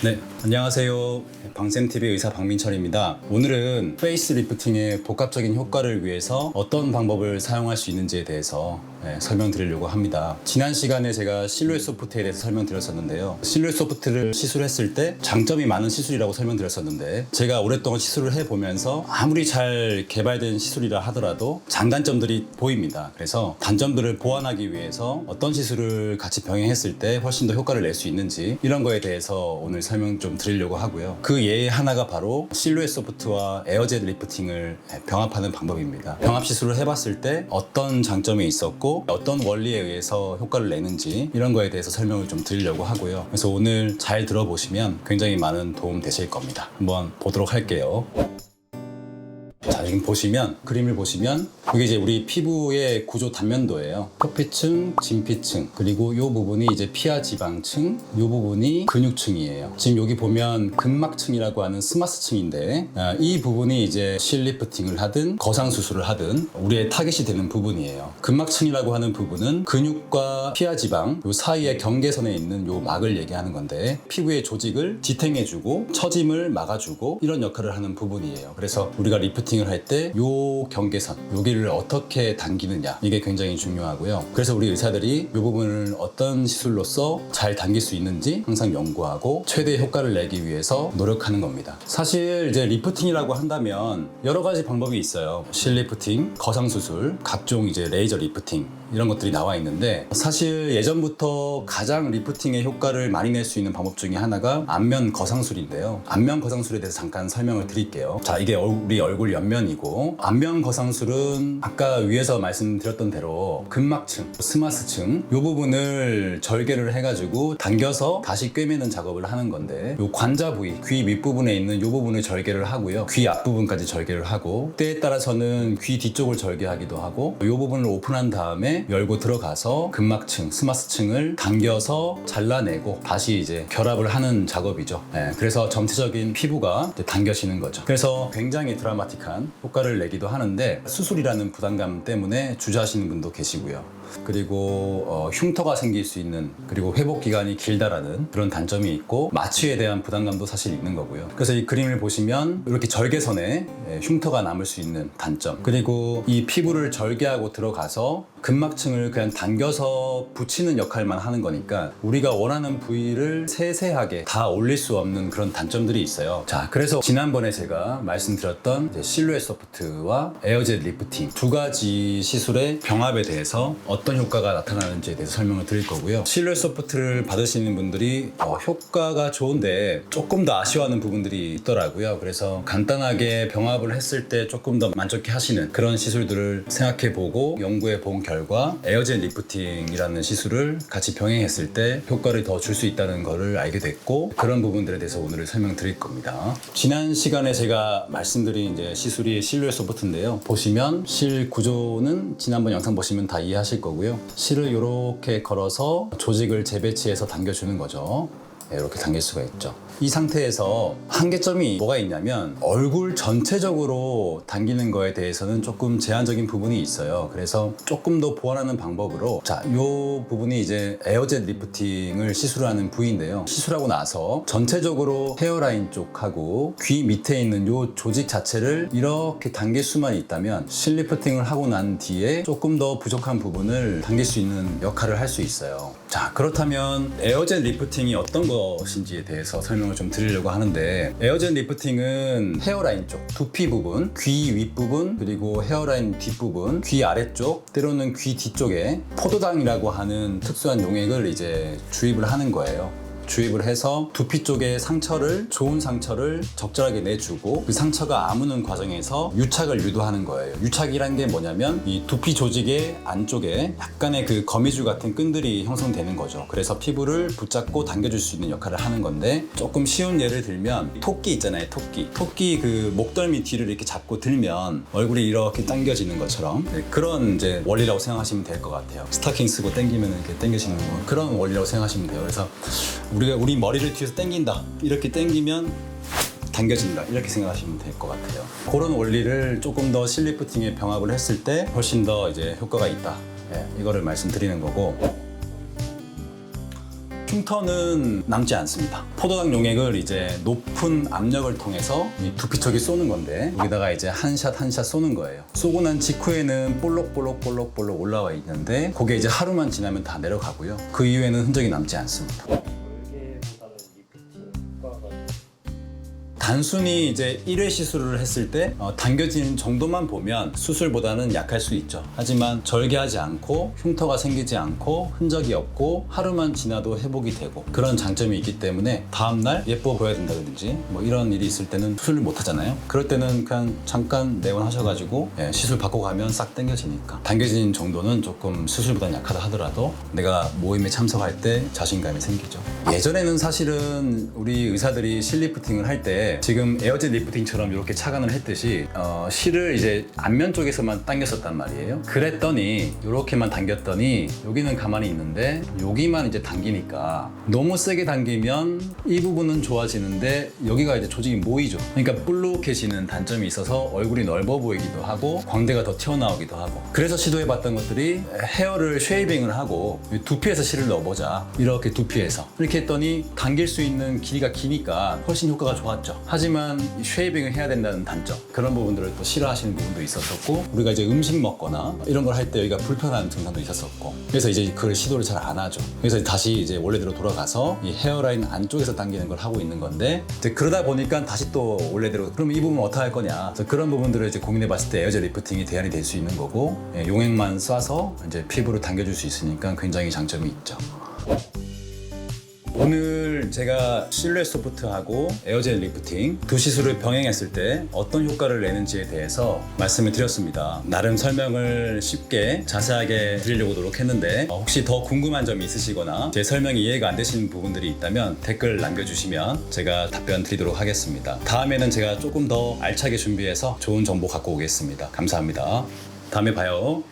네, 안녕하세요. 방쌤TV 의사 박민철입니다. 오늘은 페이스 리프팅의 복합적인 효과를 위해서 어떤 방법을 사용할 수 있는지에 대해서 설명드리려고 합니다. 지난 시간에 제가 실루엣 소프트에 대해서 설명드렸었는데요. 실루엣 소프트를 시술했을 때 장점이 많은 시술이라고 설명드렸었는데, 제가 오랫동안 시술을 해보면서 아무리 잘 개발된 시술이라 하더라도 장단점들이 보입니다. 그래서 단점들을 보완하기 위해서 어떤 시술을 같이 병행했을 때 훨씬 더 효과를 낼 수 있는지, 이런 거에 대해서 오늘 설명 좀 드리려고 하고요. 그 예의 하나가 바로 실루엣 소프트와 에어젯 리프팅을 병합하는 방법입니다. 병합 시술을 해봤을 때 어떤 장점이 있었고 어떤 원리에 의해서 효과를 내는지, 이런 거에 대해서 설명을 좀 드리려고 하고요. 그래서 오늘 잘 들어보시면 굉장히 많은 도움 되실 겁니다. 한번 보도록 할게요. 자, 지금 보시면, 그림을 보시면 이게 이제 우리 피부의 구조 단면도예요. 표피층, 진피층, 그리고 이 부분이 이제 피하 지방층, 이 부분이 근육층이에요. 지금 여기 보면 근막층이라고 하는 스마스층인데, 이 부분이 이제 실리프팅을 하든 거상 수술을 하든 우리의 타겟이 되는 부분이에요. 근막층이라고 하는 부분은 근육과 피하 지방 요 사이의 경계선에 있는 요 막을 얘기하는 건데, 피부의 조직을 지탱해주고 처짐을 막아주고 이런 역할을 하는 부분이에요. 그래서 우리가 리프팅을 할 때 요 경계선, 여기를 어떻게 당기느냐, 이게 굉장히 중요하고요. 그래서 우리 의사들이 이 부분을 어떤 시술로서 잘 당길 수 있는지 항상 연구하고 최대 효과를 내기 위해서 노력하는 겁니다. 사실 이제 리프팅이라고 한다면 여러 가지 방법이 있어요. 실리프팅, 거상수술, 각종 이제 레이저 리프팅, 이런 것들이 나와 있는데, 사실 예전부터 가장 리프팅의 효과를 많이 낼 수 있는 방법 중에 하나가 안면 거상술인데요. 안면 거상술에 대해서 잠깐 설명을 드릴게요. 자, 이게 우리 얼굴 옆면이고, 안면 거상술은 아까 위에서 말씀드렸던 대로 근막층, 스마스층 이 부분을 절개를 해가지고 당겨서 다시 꿰매는 작업을 하는 건데, 요 관자 부위, 귀 윗부분에 있는 이 부분을 절개를 하고요. 귀 앞부분까지 절개를 하고, 때에 따라서는 귀 뒤쪽을 절개하기도 하고, 이 부분을 오픈한 다음에 열고 들어가서 근막층, 스마스층을 당겨서 잘라내고 다시 이제 결합을 하는 작업이죠. 그래서 전체적인 피부가 이제 당겨지는 거죠. 그래서 굉장히 드라마틱한 효과를 내기도 하는데, 수술이라는 부담감 때문에 주저하시는 분도 계시고요. 그리고 흉터가 생길 수 있는, 그리고 회복 기간이 길다라는 그런 단점이 있고, 마취에 대한 부담감도 사실 있는 거고요. 그래서 이 그림을 보시면 이렇게 절개선에 흉터가 남을 수 있는 단점, 그리고 이 피부를 절개하고 들어가서 근막층을 그냥 당겨서 붙이는 역할만 하는 거니까 우리가 원하는 부위를 세세하게 다 올릴 수 없는 그런 단점들이 있어요. 자, 그래서 지난번에 제가 말씀드렸던 이제 실루엣 소프트와 에어젯 리프팅 두 가지 시술의 병합에 대해서 어떤 효과가 나타나는지에 대해서 설명을 드릴 거고요. 실루엣 소프트를 받으시는 분들이 효과가 좋은데 조금 더 아쉬워하는 부분들이 있더라고요. 그래서 간단하게 병합을 했을 때 조금 더 만족해 하시는 그런 시술들을 생각해보고 연구해 본 결과 에어젯 리프팅이라는 시술을 같이 병행했을 때 효과를 더 줄 수 있다는 것을 알게 됐고, 그런 부분들에 대해서 오늘 설명드릴 겁니다. 지난 시간에 제가 말씀드린 이제 시술이 실루엣 소프트인데요. 보시면 실 구조는 지난번 영상 보시면 다 이해하실 거고요. 실을 이렇게 걸어서 조직을 재배치해서 당겨주는 거죠. 이렇게 당길 수가 있죠. 이 상태에서 한계점이 뭐가 있냐면, 얼굴 전체적으로 당기는 거에 대해서는 조금 제한적인 부분이 있어요. 그래서 조금 더 보완하는 방법으로, 자, 이 부분이 이제 에어젯 리프팅을 시술하는 부위인데요. 시술하고 나서 전체적으로 헤어라인 쪽하고 귀 밑에 있는 이 조직 자체를 이렇게 당길 수만 있다면, 실리프팅을 하고 난 뒤에 조금 더 부족한 부분을 당길 수 있는 역할을 할 수 있어요. 자, 그렇다면 에어젯 리프팅이 어떤 것인지에 대해서 설명을 좀 드리려고 하는데, 에어젯 리프팅은 헤어라인 쪽, 두피 부분, 귀 윗부분, 그리고 헤어라인 뒷부분, 귀 아래쪽, 때로는 귀 뒤쪽에 포도당이라고 하는 특수한 용액을 이제 주입을 하는 거예요. 주입을 해서 두피 쪽에 상처를, 좋은 상처를 적절하게 내주고, 그 상처가 아무는 과정에서 유착을 유도하는 거예요. 유착이란 게 뭐냐면, 이 두피 조직의 안쪽에 약간의 그 거미줄 같은 끈들이 형성되는 거죠. 그래서 피부를 붙잡고 당겨줄 수 있는 역할을 하는 건데, 조금 쉬운 예를 들면 토끼 있잖아요. 토끼 그 목덜미 뒤를 이렇게 잡고 들면 얼굴이 이렇게 당겨지는 것처럼, 그런 이제 원리라고 생각하시면 될 것 같아요. 스타킹 쓰고 당기면 이렇게 당겨지는 거, 그런 원리라고 생각하시면 돼요. 그래서 우리 머리를 뒤에서 당긴다, 이렇게 당기면 당겨진다, 이렇게 생각하시면 될 것 같아요. 그런 원리를 조금 더 실리프팅에 병합을 했을 때 훨씬 더 이제 효과가 있다, 이거를 말씀드리는 거고, 흉터는 남지 않습니다. 포도당 용액을 이제 높은 압력을 통해서 이 두피 쪽에 쏘는 건데 여기다가 이제 한 샷 한 샷 쏘는 거예요. 쏘고 난 직후에는 볼록볼록 올라와 있는데 그게 이제 하루만 지나면 다 내려가고요. 그 이후에는 흔적이 남지 않습니다. 절개보다는 리프팅 효과가 단순히 이제 1회 시술을 했을 때 당겨지는 정도만 보면 수술보다는 약할 수 있죠. 하지만 절개하지 않고 흉터가 생기지 않고 흔적이 없고 하루만 지나도 회복이 되고 그런 장점이 있기 때문에 다음날 예뻐 보여야 된다든지 뭐 이런 일이 있을 때는 수술을 못 하잖아요. 그럴 때는 그냥 잠깐 내원하셔가지고 시술 받고 가면 싹 당겨지니까 당겨지는 정도는 조금 수술보다는 약하다 하더라도 내가 모임에 참석할 때 자신감이 생기죠. 예전에는 사실은 우리 의사들이 실리프팅을 할 때 지금 에어젯 리프팅처럼 이렇게 착안을 했듯이 실을 이제 앞면 쪽에서만 당겼었단 말이에요. 그랬더니 이렇게만 당겼더니 여기는 가만히 있는데 여기만 이제 당기니까 너무 세게 당기면 이 부분은 좋아지는데 여기가 이제 조직이 모이죠. 그러니까 볼록해지는 단점이 있어서 얼굴이 넓어 보이기도 하고 광대가 더 튀어나오기도 하고 그래서 시도해봤던 것들이 헤어를 쉐이빙을 하고 두피에서 실을 넣어보자. 이렇게 두피에서 이렇게 했더니 당길 수 있는 길이가 기니까 훨씬 효과가 좋았죠. 하지만 쉐이빙을 해야 된다는 단점 그런 부분들을 또 싫어하시는 부분도 있었었고 우리가 이제 음식 먹거나 이런 걸 할 때 여기가 불편한 증상도 있었었고 그래서 이제 그걸 시도를 잘 안 하죠. 그래서 다시 이제 원래대로 돌아가서 이 헤어라인 안쪽에서 당기는 걸 하고 있는 건데 이제 그러다 보니까 다시 또 원래대로 그럼 이 부분 어떻게 할 거냐. 그래서 그런 부분들을 이제 고민해봤을 때 에어젯 리프팅이 대안이 될 수 있는 거고 용액만 쏴서 이제 피부를 당겨줄 수 있으니까 굉장히 장점이 있죠. 오늘 제가 실루엣 소프트하고 에어젯 리프팅 두 시술을 병행했을 때 어떤 효과를 내는지에 대해서 말씀을 드렸습니다. 나름 설명을 쉽게 자세하게 드리려고 노력했는데 혹시 더 궁금한 점이 있으시거나 제 설명이 이해가 안 되시는 부분들이 있다면 댓글 남겨주시면 제가 답변 드리도록 하겠습니다. 다음에는 제가 조금 더 알차게 준비해서 좋은 정보 갖고 오겠습니다. 감사합니다. 다음에 봐요.